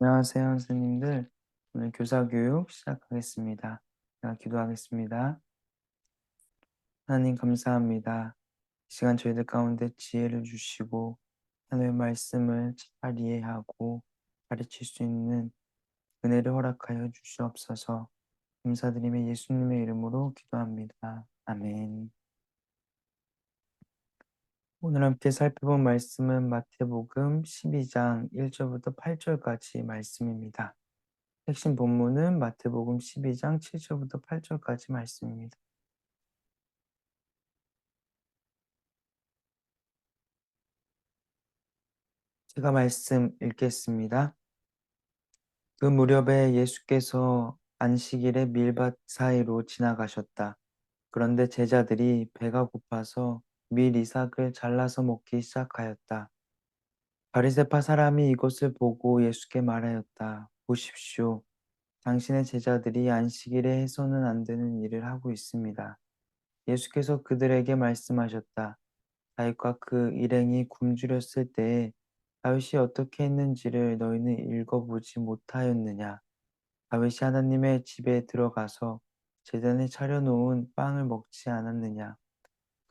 안녕하세요, 선생님들. 오늘 교사 교육 시작하겠습니다. 제가 기도하겠습니다. 하나님 감사합니다. 이 시간 저희들 가운데 지혜를 주시고 하나님의 말씀을 잘 이해하고 가르칠 수 있는 은혜를 허락하여 주시옵소서. 감사드리며 예수님의 이름으로 기도합니다. 아멘. 오늘 함께 살펴본 말씀은 마태복음 12장 1절부터 8절까지 말씀입니다. 핵심 본문은 마태복음 12장 7절부터 8절까지 말씀입니다. 제가 말씀 읽겠습니다. 그 무렵에 예수께서 안식일에 밀밭 사이로 지나가셨다. 그런데 제자들이 배가 고파서 밀 이삭을 잘라서 먹기 시작하였다. 바리새파 사람이 이것을 보고 예수께 말하였다. 보십시오. 당신의 제자들이 안식일에 해서는 안 되는 일을 하고 있습니다. 예수께서 그들에게 말씀하셨다. 다윗과 그 일행이 굶주렸을 때에 다윗이 어떻게 했는지를 너희는 읽어보지 못하였느냐? 다윗이 하나님의 집에 들어가서 제단에 차려놓은 빵을 먹지 않았느냐?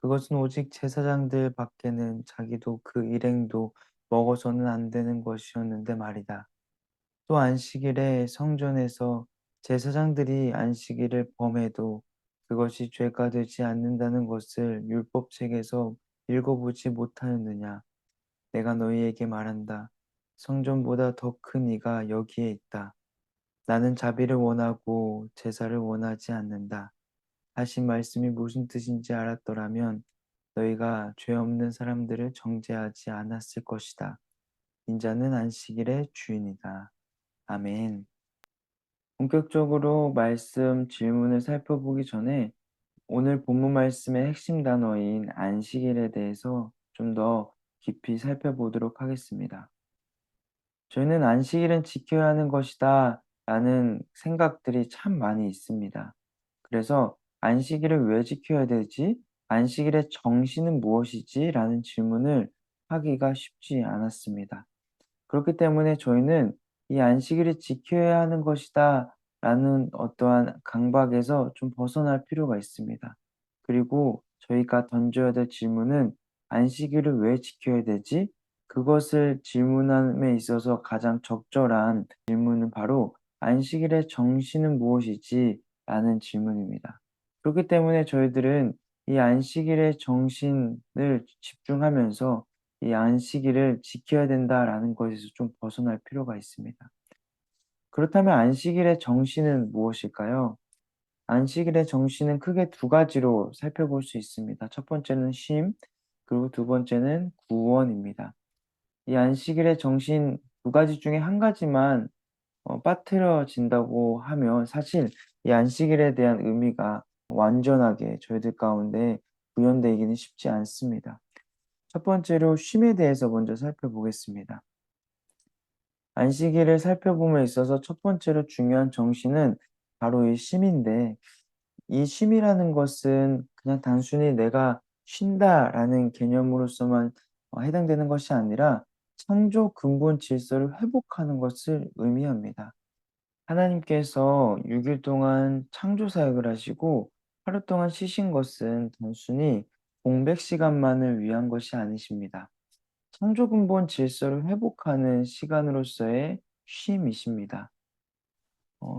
그것은 오직 제사장들 밖에는 자기도 그 일행도 먹어서는 안 되는 것이었는데 말이다. 또 안식일에 성전에서 제사장들이 안식일을 범해도 그것이 죄가 되지 않는다는 것을 율법책에서 읽어보지 못하였느냐? 내가 너희에게 말한다. 성전보다 더 큰 이가 여기에 있다. 나는 자비를 원하고 제사를 원하지 않는다. 하신 말씀이 무슨 뜻인지 알았더라면 너희가 죄 없는 사람들을 정죄하지 않았을 것이다. 인자는 안식일의 주인이다. 아멘. 본격적으로 말씀 질문을 살펴보기 전에 오늘 본문 말씀의 핵심 단어인 안식일에 대해서 좀 더 깊이 살펴보도록 하겠습니다. 저희는 안식일은 지켜야 하는 것이다 라는 생각들이 참 많이 있습니다. 그래서 안식일을 왜 지켜야 되지? 안식일의 정신은 무엇이지? 라는 질문을 하기가 쉽지 않았습니다. 그렇기 때문에 저희는 이 안식일을 지켜야 하는 것이다 라는 어떠한 강박에서 좀 벗어날 필요가 있습니다. 그리고 저희가 던져야 될 질문은 안식일을 왜 지켜야 되지? 그것을 질문함에 있어서 가장 적절한 질문은 바로 안식일의 정신은 무엇이지? 라는 질문입니다. 그렇기 때문에 저희들은 이 안식일의 정신을 집중하면서 이 안식일을 지켜야 된다라는 것에서 좀 벗어날 필요가 있습니다. 그렇다면 안식일의 정신은 무엇일까요? 안식일의 정신은 크게 두 가지로 살펴볼 수 있습니다. 첫 번째는 쉼, 그리고 두 번째는 구원입니다. 이 안식일의 정신 두 가지 중에 한 가지만 빠뜨려진다고 하면 사실 이 안식일에 대한 의미가 완전하게 저희들 가운데 구현되기는 쉽지 않습니다. 첫 번째로 쉼에 대해서 먼저 살펴보겠습니다. 안식일을 살펴봄에 있어서 첫 번째로 중요한 정신은 바로 이 쉼인데 이 쉼이라는 것은 그냥 단순히 '내가 쉰다.'라는 개념으로서만 해당되는 것이 아니라 창조 근본 질서를 회복하는 것을 의미합니다. 하나님께서 6일 동안 창조 사역을 하시고 하루 동안 쉬신 것은 단순히 공백 시간만을 위한 것이 아니십니다. 창조 근본 질서를 회복하는 시간으로서의 쉼이십니다.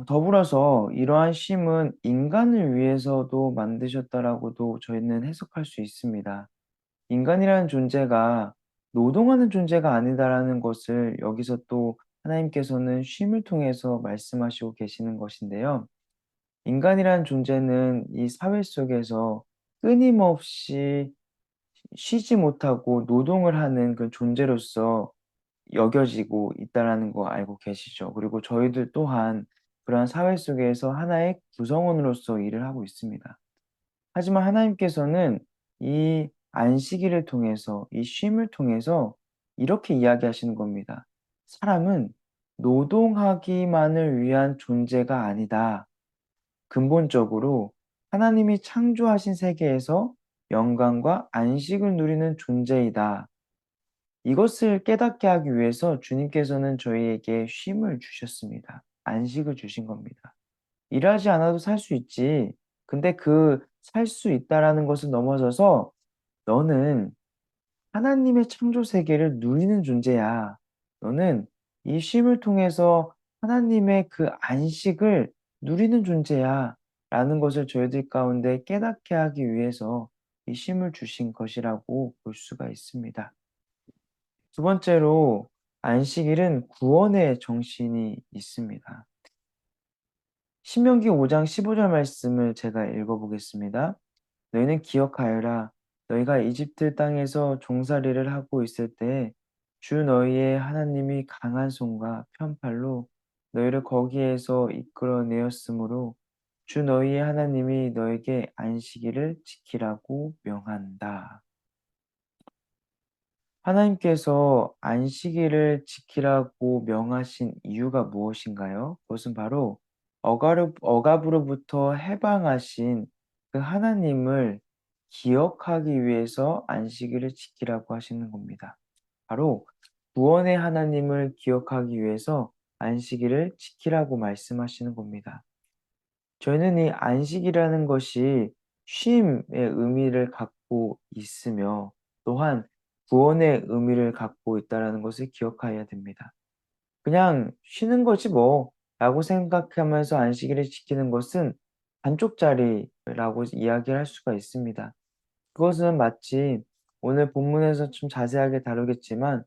더불어서 이러한 쉼은 인간을 위해서도 만드셨다라고도 저희는 해석할 수 있습니다. 인간이라는 존재가 노동하는 존재가 아니다라는 것을 여기서 또 하나님께서는 쉼을 통해서 말씀하시고 계시는 것인데요. 인간이라는 존재는 이 사회 속에서 끊임없이 쉬지 못하고 노동을 하는 그 존재로서 여겨지고 있다라는 거 알고 계시죠? 그리고 저희들 또한 그러한 사회 속에서 하나의 구성원으로서 일을 하고 있습니다. 하지만 하나님께서는 이 안식일을 통해서 이 쉼을 통해서 이렇게 이야기하시는 겁니다. "사람은 노동하기만을 위한 존재가 아니다. 근본적으로 하나님이 창조하신 세계에서 영광과 안식을 누리는 존재이다." 이것을 깨닫게 하기 위해서 주님께서는 저희에게 쉼을 주셨습니다. 안식을 주신 겁니다. 일하지 않아도 살 수 있지. 근데 그 살 수 있다라는 것을 넘어서서 너는 하나님의 창조 세계를 누리는 존재야. 너는 이 쉼을 통해서 하나님의 그 안식을 누리는 존재야. 라는 것을 저희들 가운데 깨닫게 하기 위해서 이 쉼을 주신 것이라고 볼 수가 있습니다. 두 번째로 안식일은 구원의 정신이 있습니다. 신명기 5장 15절 말씀을 제가 읽어 보겠습니다. 너희는 기억하여라. 너희가 이집트 땅에서 종살이를 하고 있을 때 주 너희의 하나님이 강한 손과 편팔로 너희를 거기에서 이끌어내었으므로 주 너희의 하나님이 너에게 안식일을 지키라고 명한다. 하나님께서 안식일을 지키라고 명하신 이유가 무엇인가요? 그것은 바로 억압으로부터 해방하신 그 하나님을 기억하기 위해서 안식일을 지키라고 하시는 겁니다. 바로 구원의 하나님을 기억하기 위해서 안식일을 지키라고 말씀하시는 겁니다. 저희는 이 안식이라는 것이 쉼의 의미를 갖고 있으며 또한 구원의 의미를 갖고 있다라는 것을 기억해야 됩니다. 그냥 '쉬는 거지 뭐.'라고 생각하면서 안식일을 지키는 것은 반쪽짜리라고 이야기를 할 수가 있습니다. 그것은 마치 오늘 본문에서 좀 자세하게 다루겠지만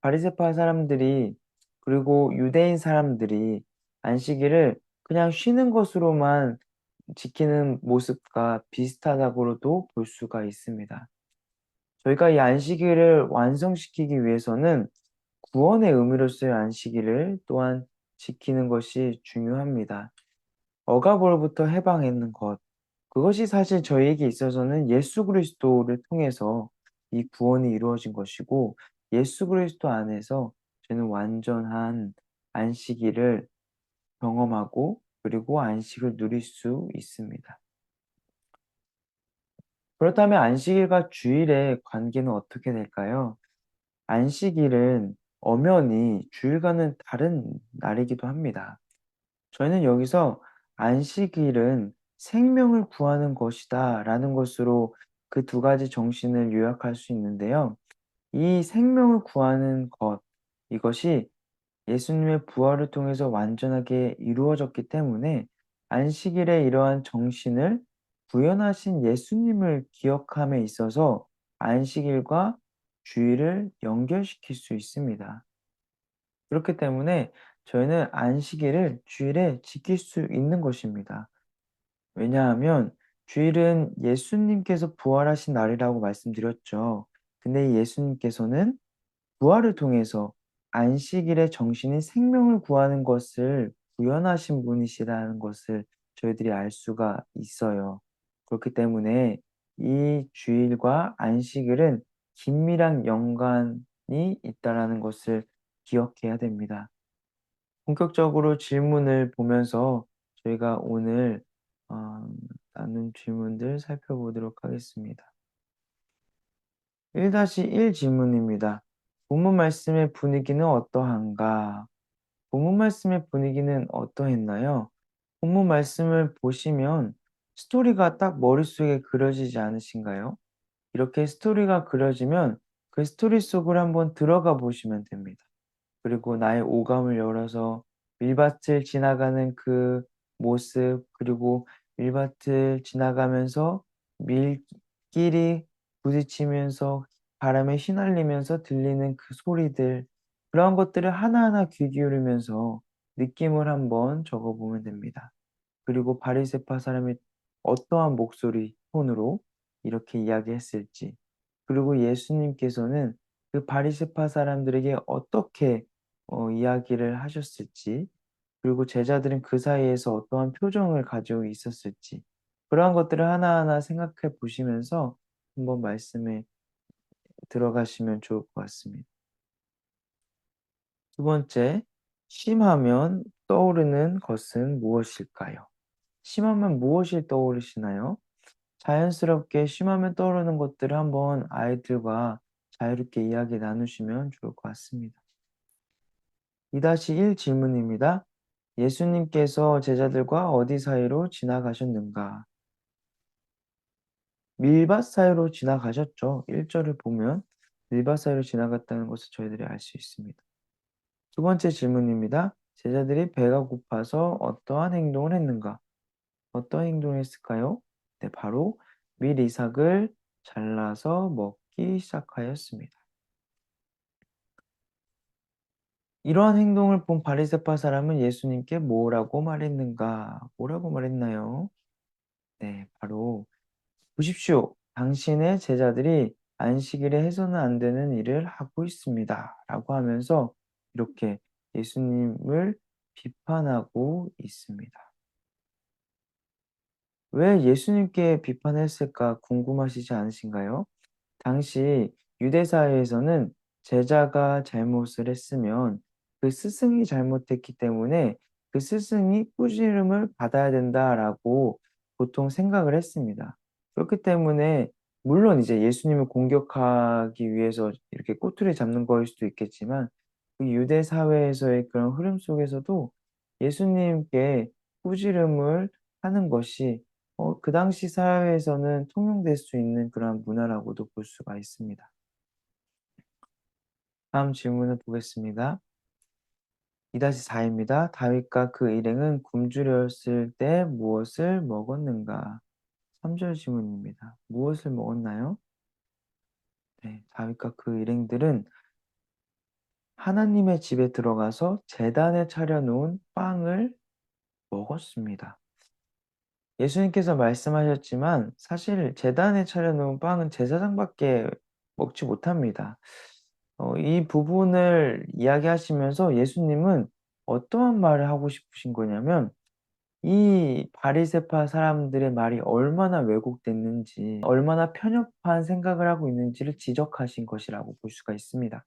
바리새파 사람들이 그리고 유대인 사람들이 안식일을 그냥 쉬는 것으로만 지키는 모습과 비슷하다고도 볼 수가 있습니다. 저희가 이 안식일을 완성시키기 위해서는 구원의 의미로서의 안식일을 또한 지키는 것이 중요합니다. 억압으로부터 해방하는 것. 그것이 사실 저희에게 있어서는 예수 그리스도를 통해서 이 구원이 이루어진 것이고 예수 그리스도 안에서 저는 완전한 안식일을 경험하고 그리고 안식을 누릴 수 있습니다. 그렇다면 안식일과 주일의 관계는 어떻게 될까요? 안식일은 엄연히 주일과는 다른 날이기도 합니다. 저희는 여기서 안식일은 생명을 구하는 것이다 라는 것으로 그 두 가지 정신을 요약할 수 있는데요. 이 생명을 구하는 것, 이것이 예수님의 부활을 통해서 완전하게 이루어졌기 때문에 안식일의 이러한 정신을 구현하신 예수님을 기억함에 있어서 안식일과 주일을 연결시킬 수 있습니다. 그렇기 때문에 저희는 안식일을 주일에 지킬 수 있는 것입니다. 왜냐하면 주일은 예수님께서 부활하신 날이라고 말씀드렸죠. 근데 이 예수님께서는 부활을 통해서 안식일의 정신인 생명을 구하는 것을 구현하신 분이시라는 것을 저희들이 알 수가 있어요. 그렇기 때문에 이 주일과 안식일은 긴밀한 연관이 있다라는 것을 기억해야 됩니다. 본격적으로 질문을 보면서 저희가 오늘 어 나눈 질문들 살펴보도록 하겠습니다. 1-1 질문입니다. 본문 말씀의 분위기는 어떠한가? 본문 말씀의 분위기는 어떠했나요? 본문 말씀을 보시면 스토리가 딱 머릿속에 그려지지 않으신가요? 이렇게 스토리가 그려지면 그 스토리 속으로 한번 들어가 보시면 됩니다. 그리고 나의 오감을 열어서 밀밭을 지나가는 그 모습 그리고 밀밭을 지나가면서 밀길이 부딪히면서 바람에 휘날리면서 들리는 그 소리들 그러한 것들을 하나하나 귀 기울이면서 느낌을 한번 적어 보면 됩니다. 그리고 바리새파 사람이 어떠한 목소리, 톤으로 이렇게 이야기했을지 그리고 예수님께서는 그 바리새파 사람들에게 어떻게 이야기를 하셨을지 그리고 제자들은 그 사이에서 어떠한 표정을 가지고 있었을지 그러한 것들을 하나하나 생각해 보시면서 한번 말씀에 들어가시면 좋을 것 같습니다. 두 번째, 심하면 떠오르는 것은 무엇일까요? 심하면 무엇이 떠오르시나요? 자연스럽게 심하면 떠오르는 것들을 한번 아이들과 자유롭게 이야기 나누시면 좋을 것 같습니다. 2-1 질문입니다. 예수님께서 제자들과 어디 사이로 지나가셨는가? 밀밭 사이로 지나가셨죠. 1절을 보면 밀밭 사이로 지나갔다는 것을 저희들이 알 수 있습니다. 두 번째 질문입니다. 제자들이 배가 고파서 어떠한 행동을 했는가? 어떤 행동을 했을까요? 네, 바로 밀이삭을 잘라서 먹기 시작하였습니다. 이러한 행동을 본 바리새파 사람은 예수님께 뭐라고 말했는가? 뭐라고 말했나요? 네, 바로 보십시오. 당신의 제자들이 안식일에 해서는 안 되는 일을 하고 있습니다. 라고 하면서 이렇게 예수님을 비판하고 있습니다. 왜 예수님께 비판했을까 궁금하시지 않으신가요? 당시 유대 사회에서는 제자가 잘못을 했으면 그 스승이 잘못했기 때문에 그 스승이 꾸지름을 받아야 된다라고 보통 생각을 했습니다. 그렇기 때문에 물론 이제 예수님을 공격하기 위해서 이렇게 꼬투리 잡는 거일 수도 있겠지만 그 유대 사회에서의 그런 흐름 속에서도 예수님께 꾸지름을 하는 것이 그 당시 사회에서는 통용될 수 있는 그런 문화라고도 볼 수가 있습니다. 다음 질문을 보겠습니다. 2-4입니다. 다윗과 그 일행은 굶주렸을 때 무엇을 먹었는가? 3절 질문입니다. 무엇을 먹었나요? 네, 다윗과 그 일행들은 하나님의 집에 들어가서 제단에 차려놓은 빵을 먹었습니다. 예수님께서 말씀하셨지만 사실 제단에 차려놓은 빵은 제사장밖에 먹지 못합니다. 이 부분을 이야기하시면서 예수님은 어떠한 말을 하고 싶으신 거냐면 이 바리새파 사람들의 말이 얼마나 왜곡됐는지, 얼마나 편협한 생각을 하고 있는지를 지적하신 것이라고 볼 수가 있습니다.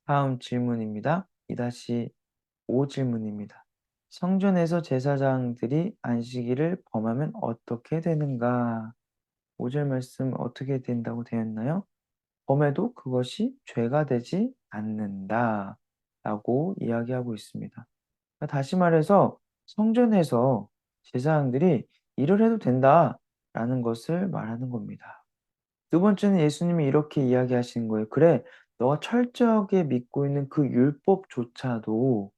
다음 질문입니다. 2-5 질문입니다. 성전에서 제사장들이 안식일을 범하면 어떻게 되는가? 5절 말씀 어떻게 된다고 되었나요? 범해도 그것이 죄가 되지 않는다라고 이야기하고 있습니다. 그러니까 다시 말해서 성전에서 제사장들이 일을 해도 된다라는 것을 말하는 겁니다. 두 번째는 예수님이 이렇게 이야기하시는 거예요. 그래, 너가 철저하게 믿고 있는 그 율법조차도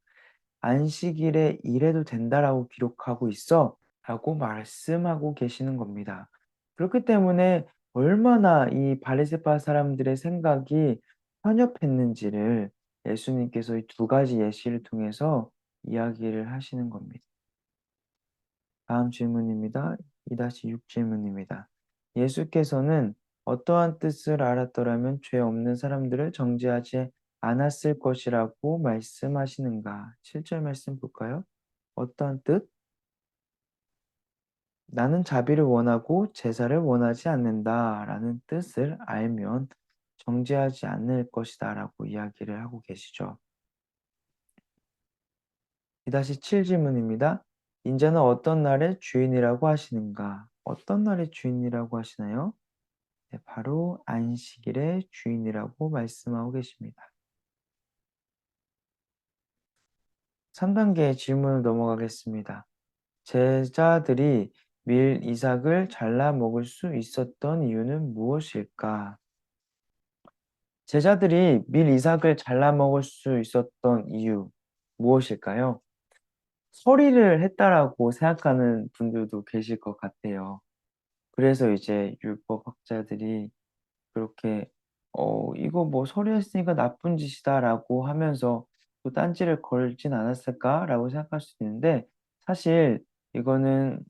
안식일에 일해도 된다라고 기록하고 있어. 라고 말씀하고 계시는 겁니다. 그렇기 때문에 얼마나 이 바리새파 사람들의 생각이 편협했는지를 예수님께서 이 두 가지 예시를 통해서 이야기를 하시는 겁니다. 다음 질문입니다. 2-6 질문입니다. 예수께서는 어떠한 뜻을 알았더라면 죄 없는 사람들을 정죄하지 않았을 것이라고 말씀하시는가? 7절 말씀 볼까요? 어떠한 뜻? 나는 자비를 원하고 제사를 원하지 않는다라는 뜻을 알면 정죄하지 않을 것이다라고 이야기를 하고 계시죠. 2-7 질문입니다. 인자는 어떤 날의 주인이라고 하시는가? 어떤 날의 주인이라고 하시나요? 네, 바로 안식일의 주인이라고 말씀하고 계십니다. 3단계 질문을 넘어가겠습니다. 제자들이 밀 이삭을 잘라 먹을 수 있었던 이유는 무엇일까? 제자들이 밀 이삭을 잘라 먹을 수 있었던 이유 무엇일까요? 서리를 했다라고 생각하는 분들도 계실 것 같아요. 그래서 이제 율법 학자들이 그렇게 이거 뭐 서리했으니까 나쁜 짓이다라고 하면서 또 딴지를 걸진 않았을까라고 생각할 수 있는데 사실 이거는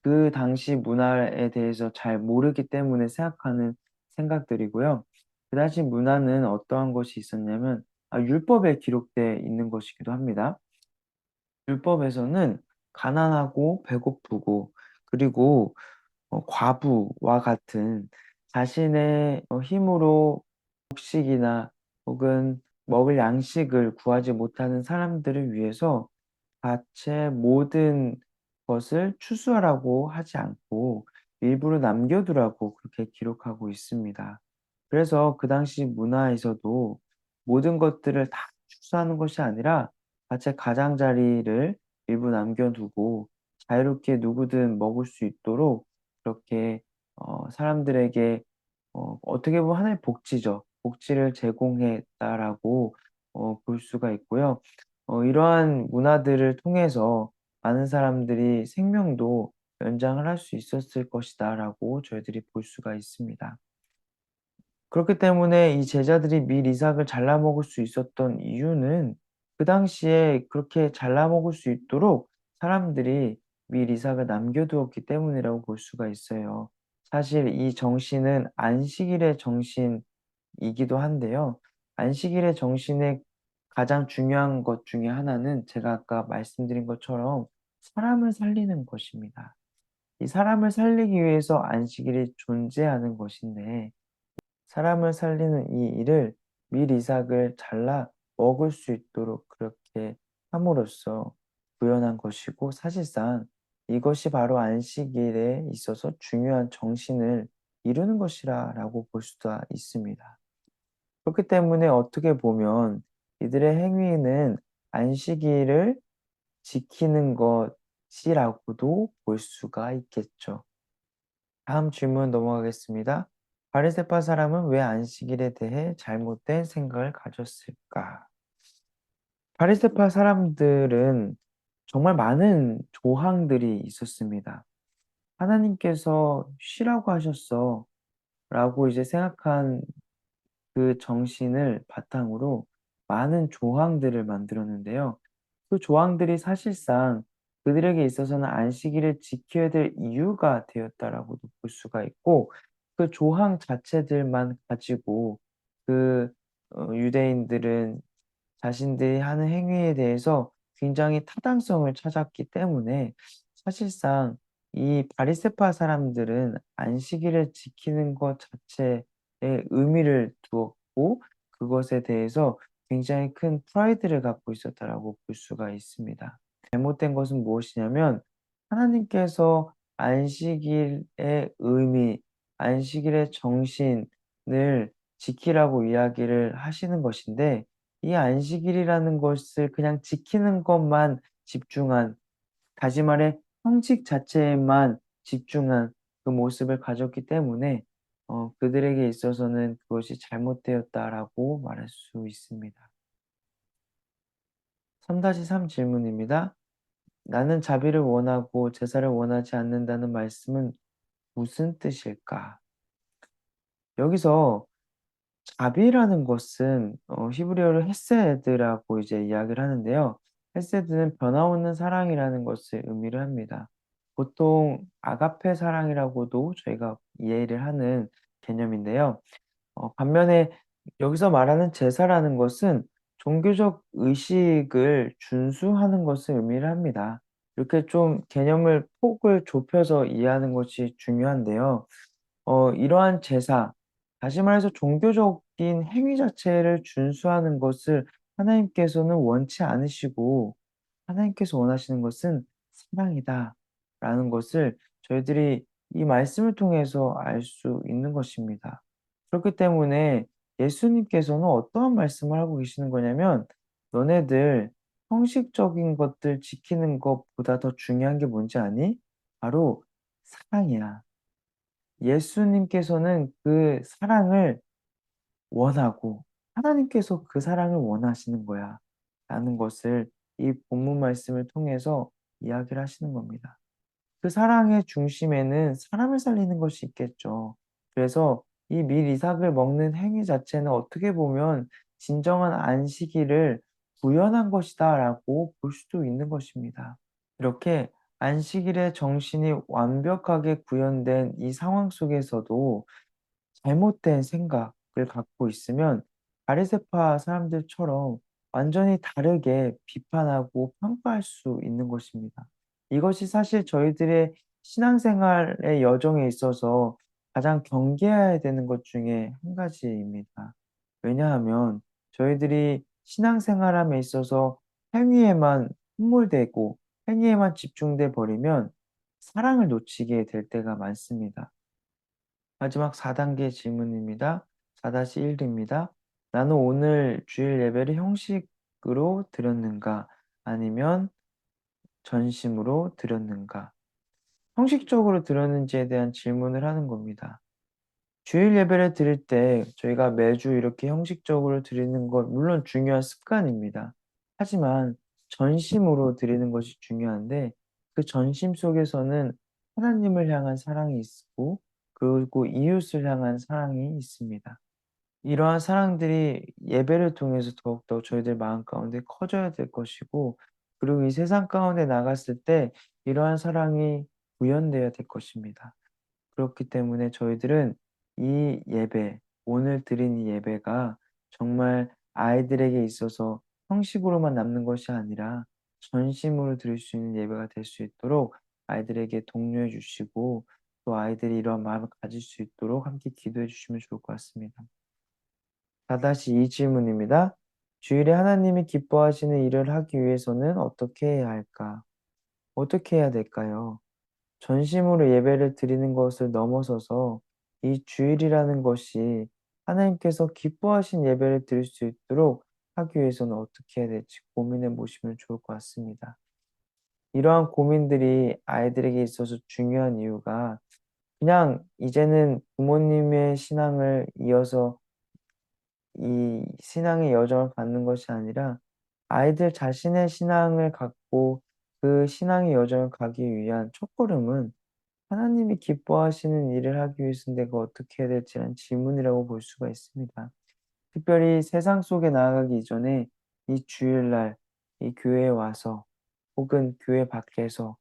그 당시 문화에 대해서 잘 모르기 때문에 생각하는 생각들이고요. 그 당시 문화는 어떠한 것이 있었냐면 율법에 기록되어 있는 것이기도 합니다. 율법에서는 가난하고 배고프고 그리고 과부와 같은 자신의 힘으로 곡식이나 혹은 먹을 양식을 구하지 못하는 사람들을 위해서 밭의 모든 것을 추수하라고 하지 않고 일부러 남겨두라고 그렇게 기록하고 있습니다. 그래서 그 당시 문화에서도 모든 것들을 다 축소하는 것이 아니라 자체 가장자리를 일부 남겨 두고 자유롭게 누구든 먹을 수 있도록 그렇게 사람들에게 어떻게 보면 하나의 복지죠. 복지를 제공했다라고 볼 수가 있고요. 이러한 문화들을 통해서 많은 사람들이 생명도 연장을 할 수 있었을 것이다라고 저희들이 볼 수가 있습니다. 그렇기 때문에 이 제자들이 밀 이삭을 잘라 먹을 수 있었던 이유는 그 당시에 그렇게 잘라 먹을 수 있도록 사람들이 밀 이삭을 남겨 두었기 때문이라고 볼 수가 있어요. 사실 이 정신은 안식일의 정신이기도 한데요. 안식일의 정신의 가장 중요한 것 중에 하나는 제가 아까 말씀드린 것처럼 사람을 살리는 것입니다. 이 사람을 살리기 위해서 안식일이 존재하는 것인데 사람을 살리는 이 일을 밀 이삭을 잘라 먹을 수 있도록 그렇게 함으로써 구현한 것이고 사실상 이것이 바로 안식일에 있어서 중요한 정신을 이루는 것이라고 볼 수가 있습니다. 그렇기 때문에 어떻게 보면 이들의 행위는 안식일을 지키는 것이라고도 볼 수가 있겠죠. 다음 질문 넘어가겠습니다. 바리새파 사람은 왜 안식일에 대해 잘못된 생각을 가졌을까? 바리새파 사람들은 정말 많은 조항들이 있었습니다. 하나님께서 쉬라고 하셨어 라고 이제 생각한 그 정신을 바탕으로 많은 조항들을 만들었는데요. 그 조항들이 사실상 그들에게 있어서는 안식일을 지켜야 될 이유가 되었다라고도 볼 수가 있고 그 조항 자체들만 가지고 그 유대인들은 자신들이 하는 행위에 대해서 굉장히 타당성을 찾았기 때문에 사실상 이 바리새파 사람들은 안식일을 지키는 것 자체에 의미를 두었고 그것에 대해서 굉장히 큰 프라이드를 갖고 있었다라고 볼 수가 있습니다. 잘못된 것은 무엇이냐면 하나님께서 안식일의 의미, 안식일의 정신을 지키라고 이야기를 하시는 것인데 이 안식일이라는 것을 그냥 지키는 것만 집중한 다시 말해 형식 자체에만 집중한 그 모습을 가졌기 때문에 그들에게 있어서는 그것이 잘못되었다라고 말할 수 있습니다. 3-3 질문입니다. "나는 자비를 원하고 제사를 원하지 않는다."는 말씀은 무슨 뜻일까? 여기서 자비라는 것은 히브리어로 헤세드라고 이제 이야기를 하는데요. 헤세드는 변화없는 사랑이라는 것을 의미를 합니다. 보통 아가페 사랑이라고도 저희가 이해를 하는 개념인데요. 반면에 여기서 말하는 제사라는 것은 종교적 의식을 준수하는 것을 의미를 합니다. 이렇게 좀 개념을 폭을 좁혀서 이해하는 것이 중요한데요. 이러한 제사, 다시 말해서 종교적인 행위 자체를 준수하는 것을 하나님께서는 원치 않으시고 하나님께서 원하시는 것은 사랑이다라는 것을 저희들이 이 말씀을 통해서 알 수 있는 것입니다. 그렇기 때문에 예수님께서는 어떠한 말씀을 하고 계시는 거냐면 "너네들 형식적인 것들 지키는 것보다 더 중요한 게 뭔지 아니? 바로 사랑이야." 예수님께서는 그 사랑을 원하고 하나님께서 그 사랑을 원하시는 거야 라는 것을 이 본문 말씀을 통해서 이야기를 하시는 겁니다. 그 사랑의 중심에는 사람을 살리는 것이 있겠죠. 그래서 이 밀 이삭을 먹는 행위 자체는 어떻게 보면 진정한 안식일을 구현한 것이다라고 볼 수도 있는 것입니다. 이렇게 안식일의 정신이 완벽하게 구현된 이 상황 속에서도 잘못된 생각을 갖고 있으면 바리새파 사람들처럼 완전히 다르게 비판하고 평가할 수 있는 것입니다. 이것이 사실 저희들의 신앙생활의 여정에 있어서 가장 경계해야 되는 것 중에 한 가지입니다. 왜냐하면 저희들이 신앙생활함에 있어서 행위에만 함몰되고 행위에만 집중돼 버리면 사랑을 놓치게 될 때가 많습니다. 마지막 4 단계 질문입니다. 4-1입니다. 나는 오늘 주일 예배를 형식으로 드렸는가 아니면 전심으로 드렸는가? 형식적으로 드렸는지에 대한 질문을 하는 겁니다. 주일 예배를 드릴 때 저희가 매주 이렇게 형식적으로 드리는 건 물론 중요한 습관입니다. 하지만 전심으로 드리는 것이 중요한데 그 전심 속에서는 하나님을 향한 사랑이 있고 그리고 이웃을 향한 사랑이 있습니다. 이러한 사랑들이 예배를 통해서 더욱더 저희들 마음 가운데 커져야 될 것이고 그리고 이 세상 가운데 나갔을 때 이러한 사랑이 구현되어야 될 것입니다. 그렇기 때문에 저희들은 이 예배, 오늘 드린 이 예배가 정말 아이들에게 있어서 형식으로만 남는 것이 아니라 전심으로 드릴 수 있는 예배가 될 수 있도록 아이들에게 독려해 주시고 또 아이들이 이러한 마음을 가질 수 있도록 함께 기도해 주시면 좋을 것 같습니다. 4-2 질문입니다. 주일에 하나님이 기뻐하시는 일을 하기 위해서는 어떻게 해야 할까? 어떻게 해야 될까요? 전심으로 예배를 드리는 것을 넘어서서 이 주일이라는 것이 하나님께서 기뻐하신 예배를 드릴 수 있도록 하기 위해서는 어떻게 해야 될지 고민해 보시면 좋을 것 같습니다. 이러한 고민들이 아이들에게 있어서 중요한 이유가 그냥 이제는 부모님의 신앙을 이어서 이 신앙의 여정을 갖는 것이 아니라 아이들 자신의 신앙을 갖고 그 신앙의 여정을 가기 위한 첫걸음은 하나님이 기뻐하시는 일을 하기 위해서 내가 어떻게 해야 될지라는 질문이라고 볼 수가 있습니다. 특별히 세상 속에 나아가기 이전에 이 주일날 이 교회에 와서 혹은 교회 밖에서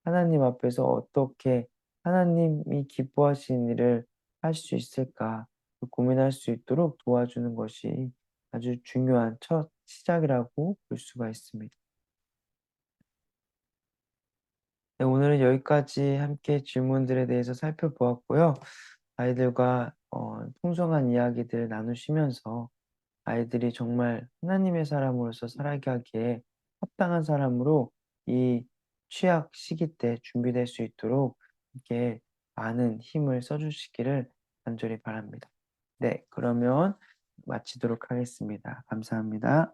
하나님 앞에서 어떻게 하나님이 기뻐하시는 일을 할 수 있을까 고민할 수 있도록 도와주는 것이 아주 중요한 첫 시작이라고 볼 수가 있습니다. 네, 오늘은 여기까지 함께 질문들에 대해서 살펴보았고요. 아이들과 풍성한 이야기들을 나누시면서 아이들이 정말 하나님의 사람으로서 살아가기에 합당한 사람으로 이 취학 시기 때 준비될 수 있도록 이렇게 많은 힘을 써 주시기를 간절히 바랍니다. 네, 그러면 마치도록 하겠습니다. 감사합니다.